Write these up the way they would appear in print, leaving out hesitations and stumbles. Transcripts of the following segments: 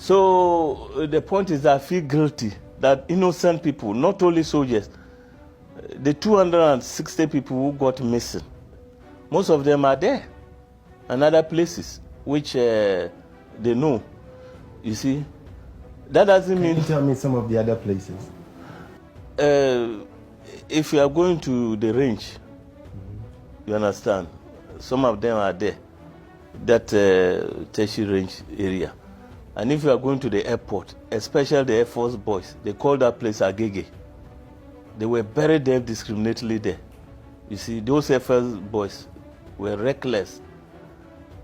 So the point is, I feel guilty that innocent people, not only soldiers, the 260 people who got missing, most of them are there and other places which they know. You see, that doesn't mean. Can you tell me some of the other places? If you are going to the range, you understand, some of them are there, that Teshi range area. And if you are going to the airport, especially the Air Force boys, they call that place Agege. They were buried there discriminately there. You see, those Air Force boys were reckless.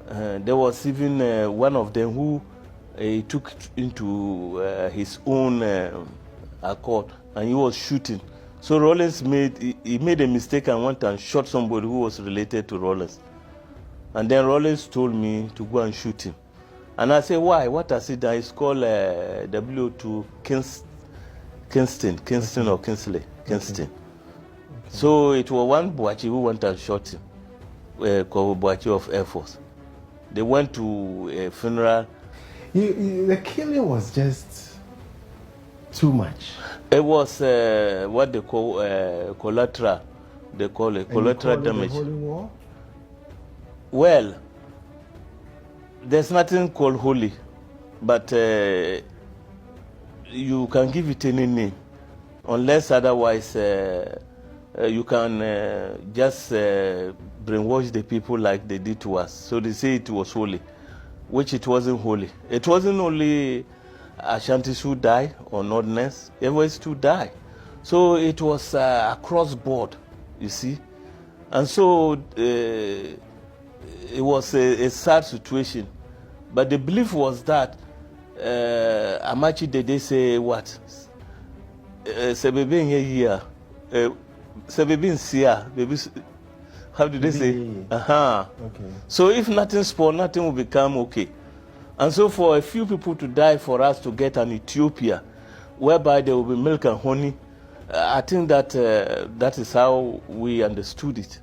There was even one of them who he took into his own accord, and he was shooting. So Rawlings made a mistake and went and shot somebody who was related to Rawlings. And then Rawlings told me to go and shoot him. And I said, why? What has he done? It's called W2 Kingston or Kingsley. Kingston. Okay. So it was one Boachi who went and shot him, called Boachi of Air Force. They went to a funeral. The killing was just too much. It was what they call collateral. They call it collateral damage. The Holy War? Well, there's nothing called holy, but you can give it any name, unless otherwise you can just brainwash the people like they did to us. So they say it was holy, which it wasn't holy. It wasn't only Ashantis who died or Northerners, everyone to die. So it was across board, you see. And so it was a sad situation. But the belief was that Amachi they say what? Sebebe here, Sebebe Sia, how do they say? Okay. So if nothing spoil, nothing will become okay. And so for a few people to die for us to get an Ethiopia, whereby there will be milk and honey, I think that that is how we understood it,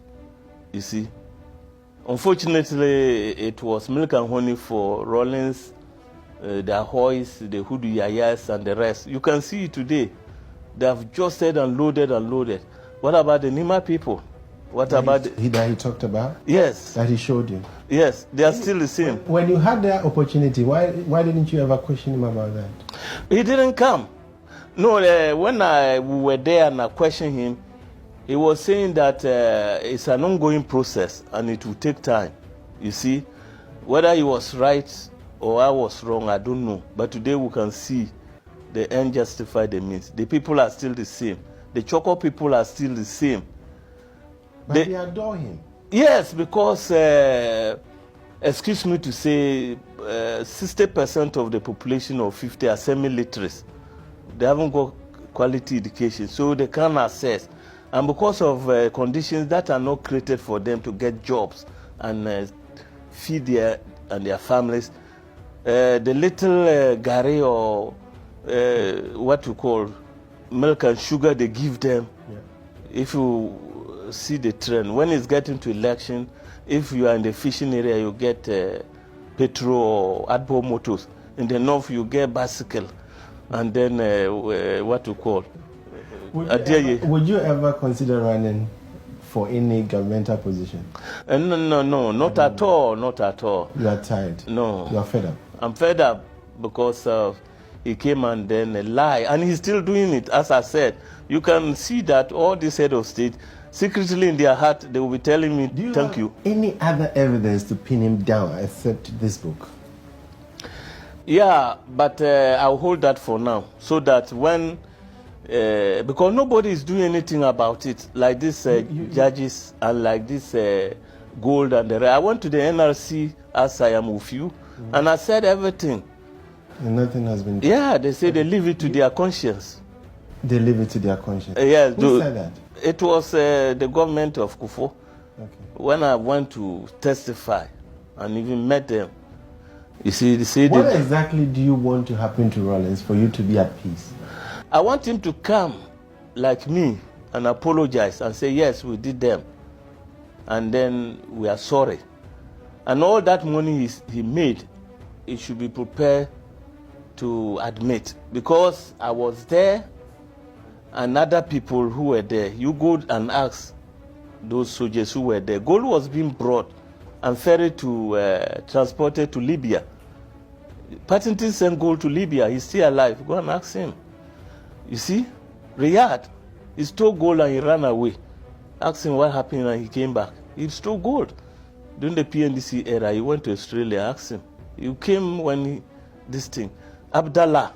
you see. Unfortunately, it was milk and honey for Rawlings, the Ahoys, the Hudu Yayas, and the rest. You can see it today. They have just said and loaded and loaded. What about the Nima people? What about that he talked about? Yes. That he showed you? Yes, they are still the same. When you had that opportunity, why didn't you ever question him about that? He didn't come. No, when we were there and I questioned him, he was saying that it's an ongoing process and it will take time. You see, whether he was right or I was wrong, I don't know. But today we can see the end justify the means. The people are still the same. The Choco people are still the same. But they adore him. Yes, because, excuse me to say, 60% of the population of 50 are semi-literate. They haven't got quality education, so they can't access. And because of conditions that are not created for them to get jobs and feed their families, the little gari or what you call milk and sugar they give them, if you see the trend, when it's getting to election, if you are in the fishing area, you get petrol or adbo motors. In the north, you get bicycle, and then what you call. Would you ever consider running for any governmental position? No, not at all, not at all. You are tired? No. You are fed up? I'm fed up because he came and then lied, and he's still doing it. As I said, you can see that all these head of state, secretly in their heart, they will be telling me, thank you. Any other evidence to pin him down except this book? Yeah, but I'll hold that for now, so that when, because nobody is doing anything about it, like these judges and like this gold and the rest. I went to the NRC as I am with you, and I said everything. And nothing has been done? Yeah, they say they leave it to their conscience. They leave it to their conscience? Yes. Who said that? It was the government of Kufo. Okay. When I went to testify and even met them, you see, they say what exactly do you want to happen to Rawlings for you to be at peace? I want him to come like me and apologize and say, yes, we did them. And then we are sorry. And all that money he made, it should be prepared to admit, because I was there and other people who were there. You go and ask those soldiers who were there. Gold was being brought and ferried to, transported to Libya. Patentin sent gold to Libya. He's still alive. Go and ask him. You see, Riyadh, he stole gold and he ran away. Ask him what happened and he came back. He stole gold. During the PNDC era, he went to Australia. Ask him. He came when this thing. Abdallah.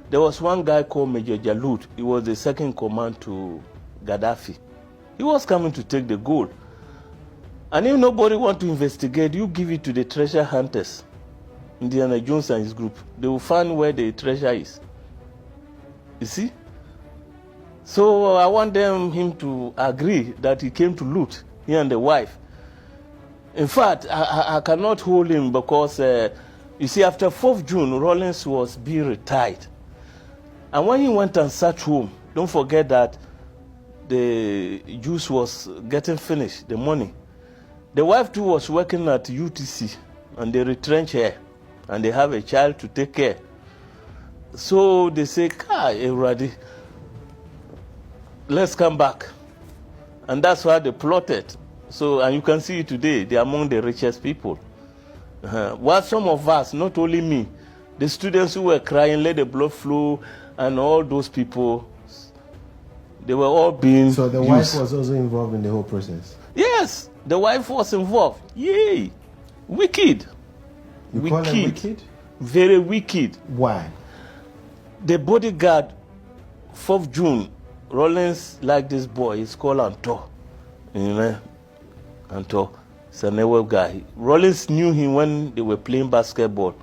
There was one guy called Major Jaloud. He was the second in command to Gaddafi. He was coming to take the gold. And if nobody wants to investigate, you give it to the treasure hunters. Indiana Jones and his group. They will find where the treasure is. You see? So I want him to agree that he came to loot, he and the wife. In fact, I cannot hold him because, you see, after 4th June, Rawlings was being retired. And when he went and sat home, don't forget that the juice was getting finished, the money. The wife too was working at UTC, and they retrench her, and they have a child to take care. So they say, everybody, let's come back. And that's why they plotted. So, and you can see it today, they're among the richest people. While some of us, not only me, the students who were crying, let the blood flow, and all those people, they were all being So the used. wife was also involved in the whole process? Yes, the wife was involved. Yay! Wicked. You call them wicked? Very wicked. Why? The bodyguard, 4th June, Rawlings like this boy, he's called Anto. You know, Anto. He's a network guy. Rawlings knew him when they were playing basketball.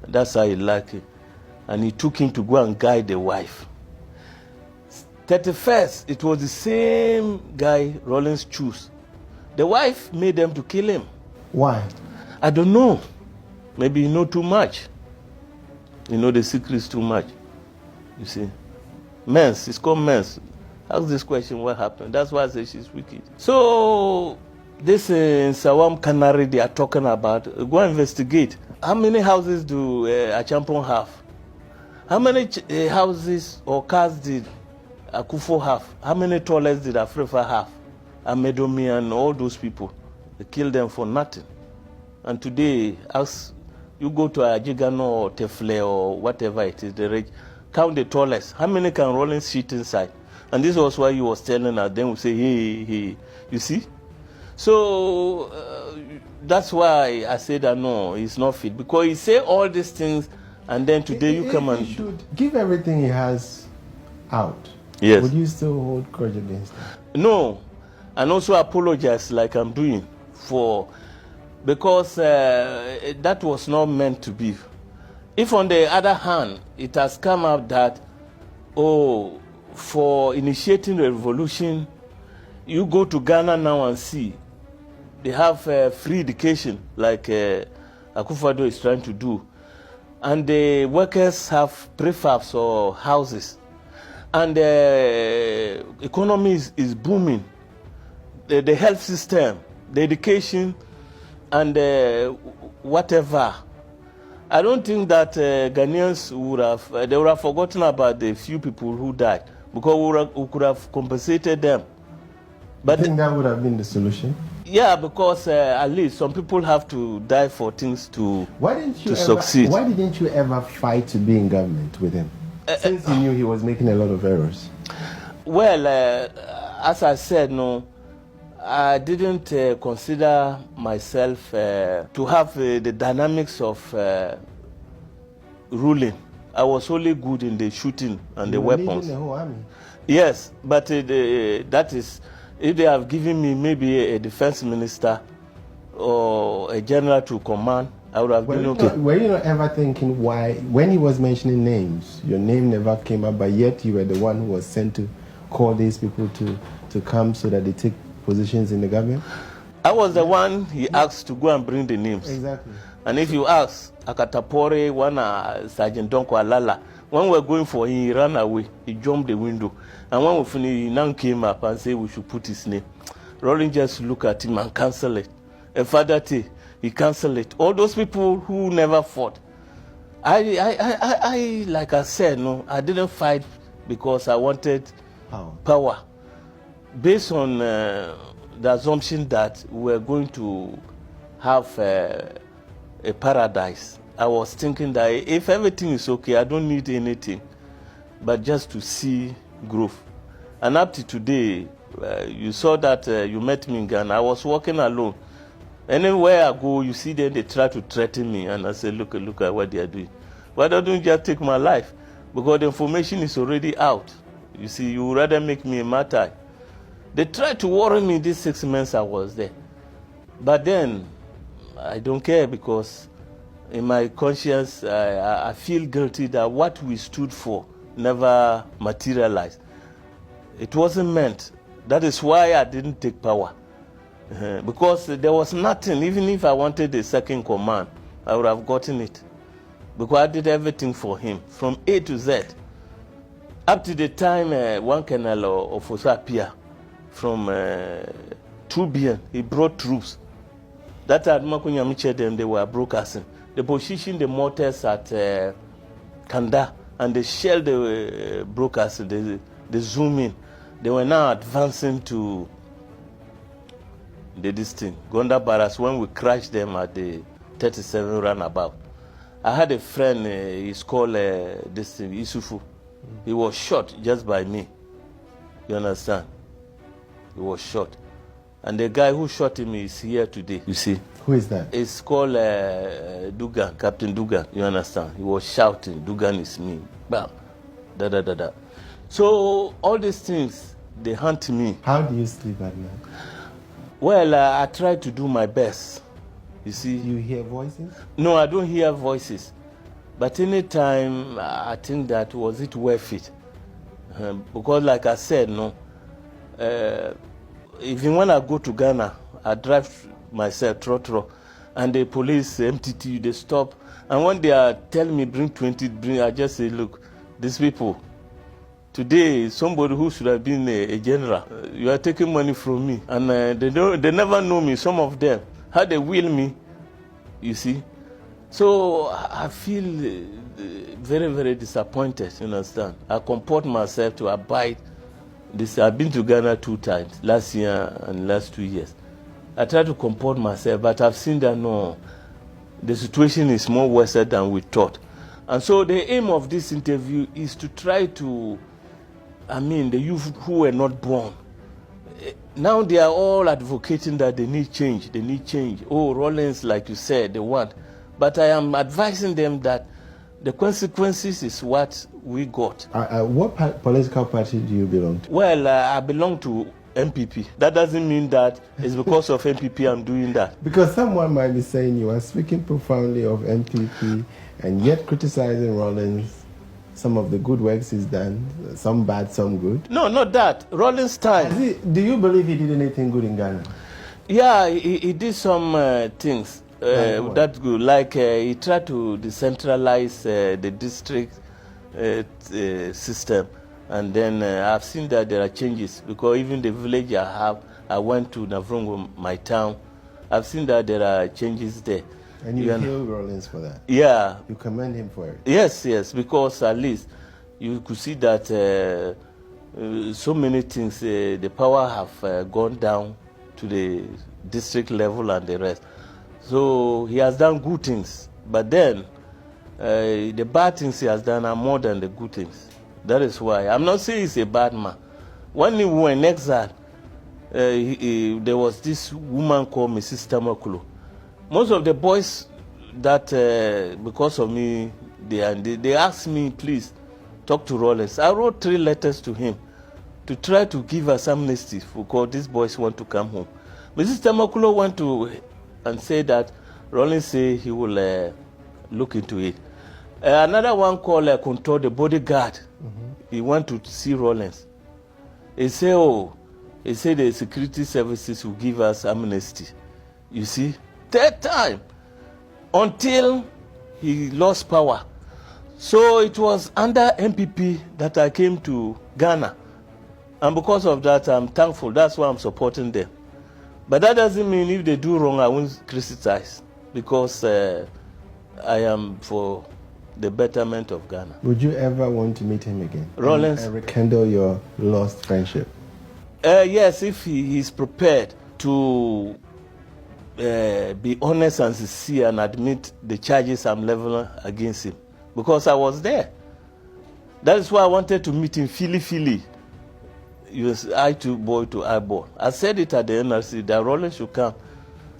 That's how he liked it. And he took him to go and guide the wife. 31st, it was the same guy Rawlings chose. The wife made them to kill him. Why? I don't know. Maybe you know too much. You know the secrets too much. You see. Mens, it's called Mens. Ask this question, what happened? That's why I say she's wicked. So, this in Sawam Canary they are talking about, go and investigate. How many houses do Achampon have? How many houses or cars did Akufo have? How many toilets did Afrifa have? Amedomi and all those people. They killed them for nothing. And today, as you go to Ajigano or Tefle or whatever it is, the rich, count the toilets. How many can Rawlings shit inside? And this was why he was telling us. Then we say, hey. You see? So that's why I said that no, he's not fit. Because he say all these things, and then today you come and... He should give everything he has out. Yes. Would you still hold grudge against him? No. And also apologize like I'm doing for... Because that was not meant to be. If on the other hand, it has come out that, for initiating the revolution, you go to Ghana now and see, they have free education, like Akufo-Addo is trying to do. And the workers have prefabs or houses. And the economy is booming. The health system, the education, and whatever. I don't think that Ghanaians would have forgotten about the few people who died, because we could have compensated them. But I think that would have been the solution. Yeah, because at least some people have to die for things to succeed. Why didn't you ever fight to be in government with him? Since you knew he was making a lot of errors. Well, as I said, no, I didn't consider myself to have the dynamics of ruling. I was only good in the shooting and the weapons. Leading the whole army. Yes, but that is, if they have given me maybe a defense minister or a general to command, I would have been okay. Were you not ever thinking why, when he was mentioning names, your name never came up, but yet you were the one who was sent to call these people to come so that they take positions in the government? I was the one he asked to go and bring the names. Exactly. And if you ask, Akatapore, one Sergeant Donko Alala, when we were going for him, he ran away. He jumped the window. And when we finished, he now came up and said we should put his name. Rawlings just looked at him and cancelled it. And Father T, he cancelled it. All those people who never fought. Like I said, no, I didn't fight because I wanted power. Based on the assumption that we were going to have a paradise, I was thinking that if everything is okay, I don't need anything, but just to see growth. And up to today, you saw that you met me in Ghana. I was walking alone. Anywhere I go, you see them, they try to threaten me. And I say, look at what they are doing. Why don't you just take my life? Because the information is already out. You see, you would rather make me a martyr. They tried to worry me these 6 months I was there. But then, I don't care because in my conscience, I feel guilty that what we stood for never materialized. It wasn't meant. That is why I didn't take power. Because there was nothing. Even if I wanted a second command, I would have gotten it. Because I did everything for him, from A to Z. Up to the time one colonel of Osapia from Tubian, he brought troops. That had Makunyamiche them, they were broadcasting. They positioned the mortars at Kanda and they shelled the broadcasting, they zoom in. They were now advancing to this thing, Gonda Barras, when we crashed them at the 37 runabout. I had a friend, he's called this thing, Isufu. He was shot just by me. You understand? He was shot. And the guy who shot him is here today, you see. Who is that? It's called Dugan, Captain Dugan, you understand? He was shouting, Dugan is me. Bam. Da da da da. So all these things, they haunt me. How do you sleep at night? Well, I try to do my best. You see. You hear voices? No, I don't hear voices. But anytime, I think that was it worth it? Because like I said, no, even when I go to Ghana, I drive myself, trotro, and the police, MTT, they stop. And when they are telling me, bring 20, I just say, look, these people, today, somebody who should have been a general, you are taking money from me. And they never know me, some of them. How they will me, you see. So I feel very, very disappointed, you understand. I comport myself to abide this. I've been to Ghana 2 times, last year and last 2 years. I try to comport myself, but I've seen that no, the situation is more worse than we thought. And so the aim of this interview is to try to, the youth who were not born, now they are all advocating that they need change, Oh, Rawlings, like you said, they want. But I am advising them that the consequences is what we got. What political party do you belong to? Well, I belong to MPP. That doesn't mean that it's because of MPP I'm doing that. Because someone might be saying you are speaking profoundly of MPP and yet criticizing Rawlings. Some of the good works he's done, some bad, some good. No, not that. Rawlings' time. Do you believe he did anything good in Ghana? Yeah, he did some things. That's good. Like he tried to decentralize the district system, and then I've seen that there are changes because even the village I went to Navrongo, my town. I've seen that there are changes there. And you hail Rawlings for that? Yeah. You commend him for it? Yes, because at least you could see that so many things, the power have gone down to the district level and the rest. So he has done good things, but then the bad things he has done are more than the good things. That is why I'm not saying he's a bad man. When he went in exile, there was this woman called Mrs. Tamakulo. Most of the boys that, because of me, they asked me, please, talk to Rawlings. I wrote 3 letters to him to try to give us amnesty because these boys want to come home. Mrs. Tamakulo went to and said that Rawlings say he will look into it. Another one called Control, the bodyguard. He went to see Rawlings. He said, the security services will give us amnesty. You see? 3rd time, until he lost power. So it was under MPP that I came to Ghana. And because of that, I'm thankful. That's why I'm supporting them. But that doesn't mean if they do wrong, I won't criticize. Because I am for the betterment of Ghana. Would you ever want to meet him again? Rawlings? And rekindle your lost friendship? Yes, if he is prepared to be honest and sincere and admit the charges I'm leveling against him. Because I was there. That is why I wanted to meet him Philly. He was eye to eyeball. I said it at the NRC that Rawlings should come.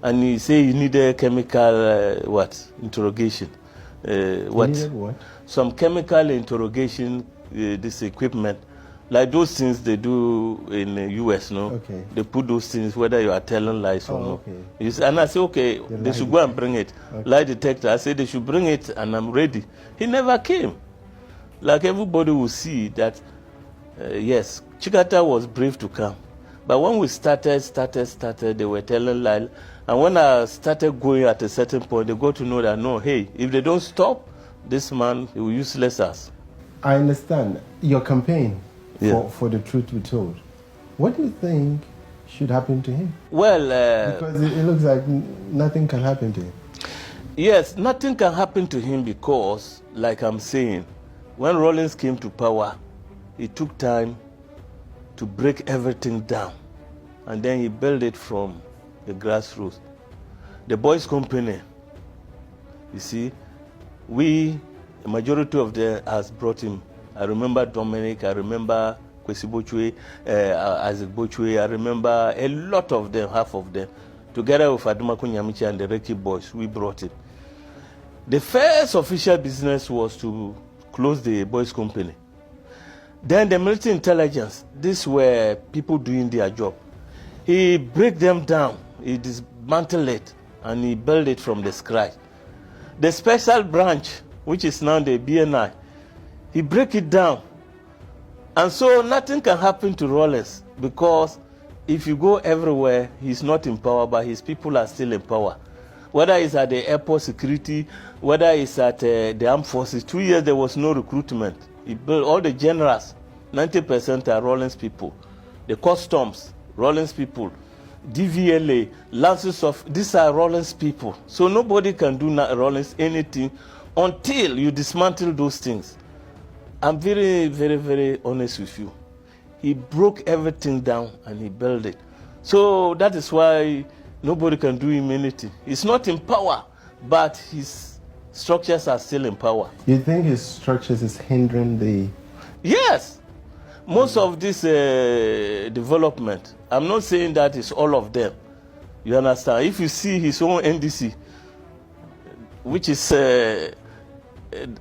And he said he needed chemical, interrogation. Needed what? Some chemical interrogation, this equipment. Like those things they do in the US, no? Okay. They put those things whether you are telling lies or not. Okay. And I said, okay, they should go and bring it. Okay. Lie detector. I said they should bring it and I'm ready. He never came. Like everybody will see that, yes, Chikata was brave to come. But when we started, they were telling lies. And when I started going at a certain point, they got to know that, no, hey, if they don't stop, this man, he will useless us. I understand. Your campaign Yeah. for the truth be told, what do you think should happen to him? Well, Because it looks like nothing can happen to him. yes, nothing can happen to him because, like I'm saying, when Rawlings came to power, it took time to break everything down. And then he built it from the grassroots. The boys' company, you see, the majority of them has brought him. I remember Dominic, I remember Kwesi Bochwe, Isaac Bochwe, I remember a lot of them, half of them. Together with Adumaku Nyamiche and the Reki boys, we brought him. The first official business was to close the boys' company. Then the military intelligence, these were people doing their job. He break them down, he dismantled it, and he built it from the scratch. The special branch, which is now the BNI, he break it down. And so nothing can happen to Rawlings because if you go everywhere, he's not in power, but his people are still in power. Whether it's at the airport security, whether it's at the armed forces. 2 years there was no recruitment. He built all the generals, 90% are Rawlings people. The customs, Rawlings people. DVLA, lances of, these are Rawlings people. So nobody can do Rawlings anything until you dismantle those things. I'm very, very, very honest with you. He broke everything down and he built it. So that is why nobody can do him anything. He's not in power, but his structures are still in power. You think his structures is hindering the... Yes. Most of this development, I'm not saying that it's all of them. You understand? If you see his own NDC, which is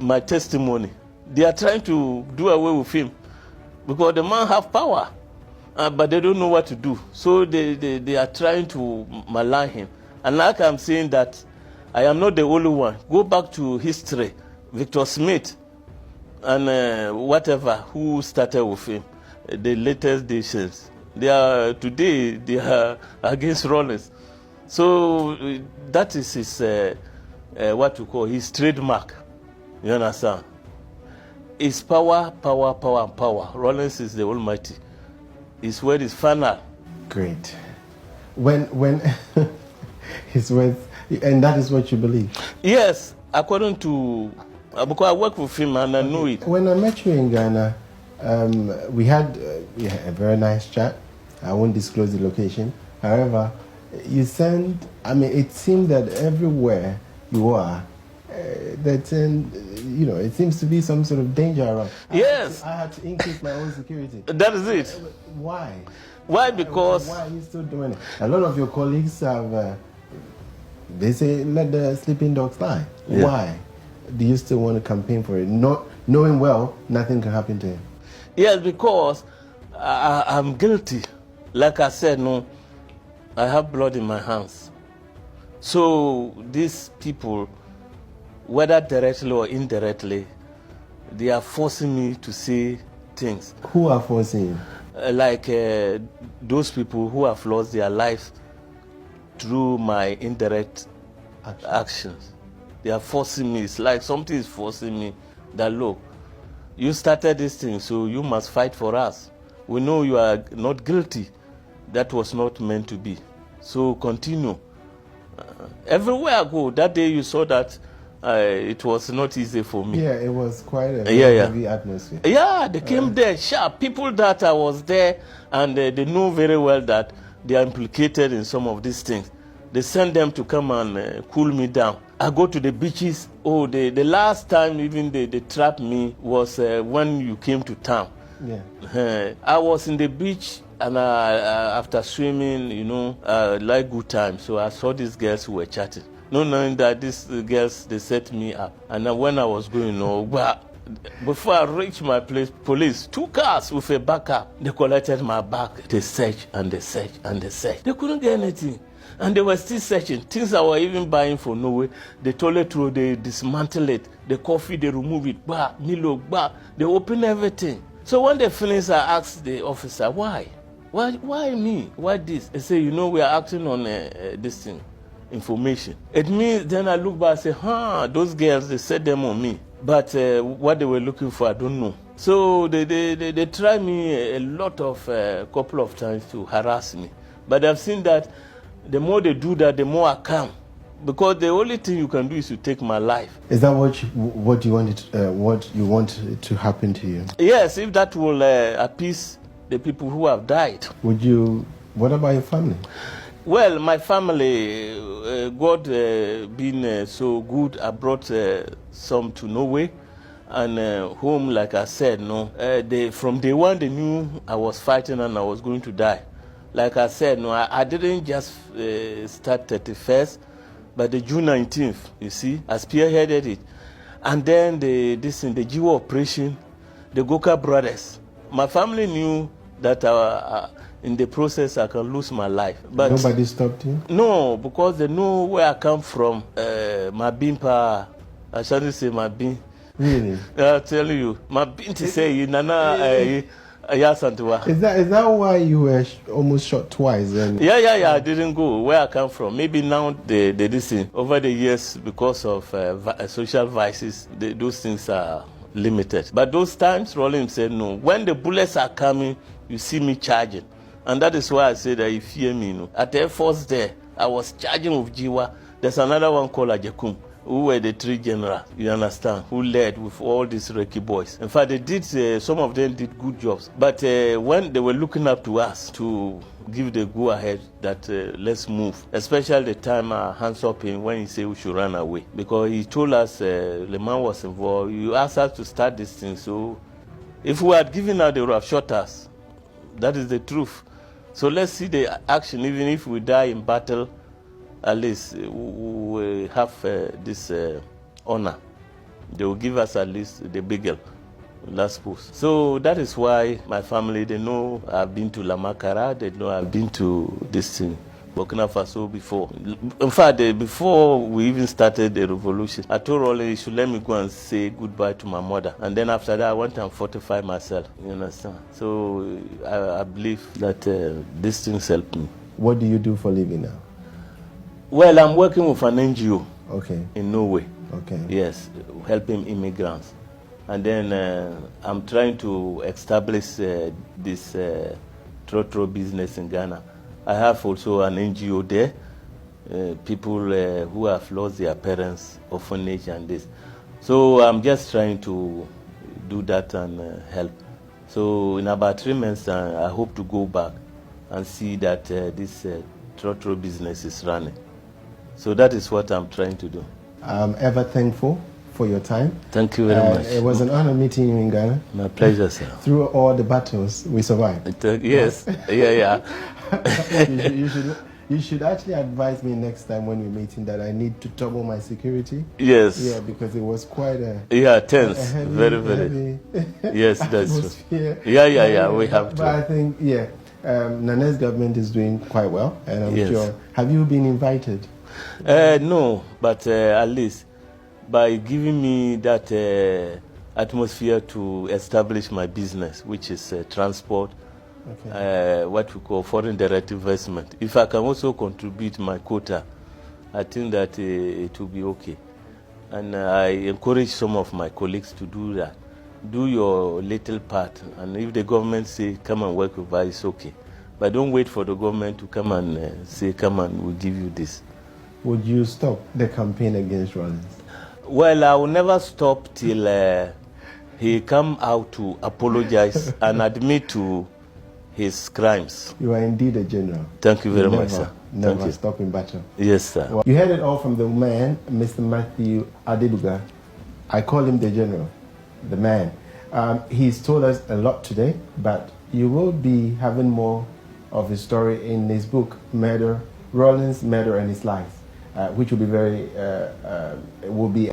my testimony, they are trying to do away with him because the man have power, but they don't know what to do. So they are trying to malign him. And like I'm saying that I am not the only one. Go back to history. Victor Smith and whatever, who started with him, the latest nations. Today they are against Rawlings. So that is his, what you call his trademark. You understand? It's power, power, power, and power. Rawlings is the Almighty. His word is final. Great. When his word, and that is what you believe? Yes, according to, because I work with him and I know it. When I met you in Ghana, we had a very nice chat. I won't disclose the location. However, you sent, it seemed that everywhere you are, it seems to be some sort of danger around. Yes. I had to increase my own security. That is it. Why? Why? Because... Why are you still doing it? A lot of your colleagues have, they say, let the sleeping dogs lie. Yeah. Why do you still want to campaign for it? Not knowing well, nothing can happen to him. Yes, because I'm guilty. Like I said, no, I have blood in my hands. So these people, whether directly or indirectly, they are forcing me to say things. Who are forcing you? Like those people who have lost their lives through my indirect actions. They are forcing me. It's like something is forcing me that, look, you started this thing, so you must fight for us. We know you are not guilty. That was not meant to be. So continue. Everywhere I go, that day you saw that it was not easy for me. Yeah, it was quite a heavy atmosphere. Yeah, they came there sharp. People that I was there, and they know very well that they are implicated in some of these things. They send them to come and cool me down. I go to the beaches. Oh, the last time even they trapped me was when you came to town. Yeah. I was in the beach, and after swimming, you know, like good time. So I saw these girls who were chatting. Not knowing that these girls, they set me up. And then when I was going, before I reached my place, police, 2 cars with a backup, they collected my bag. They searched and they searched and they searched. They couldn't get anything. And they were still searching. Things I were even buying for nowhere. The toilet roll, they dismantle it. The coffee, they remove it. Milo, they open everything. So when they finished, I asked the officer, why? Why me? Why this? They say, you know, we are acting on this thing. Information. It means then I look back and say, those girls, they set them on me. But what they were looking for, I don't know. So they tried me a lot of, couple of times to harass me. But I've seen that the more they do that, the more I come. Because the only thing you can do is to take my life. Is that what you want to happen to you? Yes, if that will appease the people who have died. What about your family? Well, my family, God being so good, I brought some to Norway and home, like I said, from day one they knew I was fighting and I was going to die. Like I said, I didn't just start 31st, but the June 19th, you see, I spearheaded it. And then the Jiwa operation, the Goka brothers, my family knew that in the process I can lose my life. But nobody stopped you? No, because they know where I come from. My bimpa, I shouldn't say my bin. Really? I'll tell you, my bin to say, Nana, yes, and Is that why you were almost shot twice? Then? Yeah, I didn't go where I come from. Maybe now they listen. Over the years, because of social vices, those things are limited. But those times, Rawlings said no. When the bullets are coming, you see me charging. And that is why I say that you fear me. At the Air Force there, I was charging with Jiwa. There's another one called Ajekum, who were the 3 generals, you understand, who led with all these Reiki boys. In fact, they did, some of them did good jobs. But when they were looking up to us to give the go-ahead that let's move, especially the time hands up in when he said we should run away. Because he told us, Le Mans was involved, you asked us to start this thing. So if we had given out, they would have shot us. That is the truth. So let's see the action. Even if we die in battle, at least we have this honor. They will give us at least the beagle, last post. So that is why my family, they know I've been to Lamakara, they know I've been to this thing, Burkina Faso before. In fact, before we even started the revolution, I told Rawlings he should let me go and say goodbye to my mother. And then after that, I went and fortified myself, you understand? So I believe that these things help me. What do you do for a living now? Well, I'm working with an NGO in Norway. Okay. Yes, helping immigrants. And then I'm trying to establish this trotro business in Ghana. I have also an NGO there, people who have lost their parents, orphanage and this. So I'm just trying to do that and help. So in about 3 months, I hope to go back and see that this trotro business is running. So that is what I'm trying to do. I'm ever thankful for your time. Thank you very much. It was an honor meeting you in Ghana. My pleasure, sir. Through all the battles, we survived. Yes, yeah. You should actually advise me next time when we're meeting that I need to double my security. Yes. Yeah, because it was quite a... Yeah, tense. Heavy, very. Yes, that's true. Yeah, we have to. But I think, Nane's government is doing quite well. And I'm sure... Have you been invited? No, but at least by giving me that atmosphere to establish my business, which is transport, what we call foreign direct investment. If I can also contribute my quota, I think that it will be okay. And I encourage some of my colleagues to do that. Do your little part, and if the government say come and work with us, it's okay. But don't wait for the government to come and say come and we'll give you this. Would you stop the campaign against Rawlings? Well, I will never stop till he come out to apologize and admit to his crimes. You are indeed a general. Thank you very much, sir. Never stop in battle. Yes, sir. Well, you heard it all from the man, Mr. Matthew Adebuga. I call him the general, the man. He's told us a lot today, but you will be having more of his story in his book, Rawlings, Murder and His Life, which will be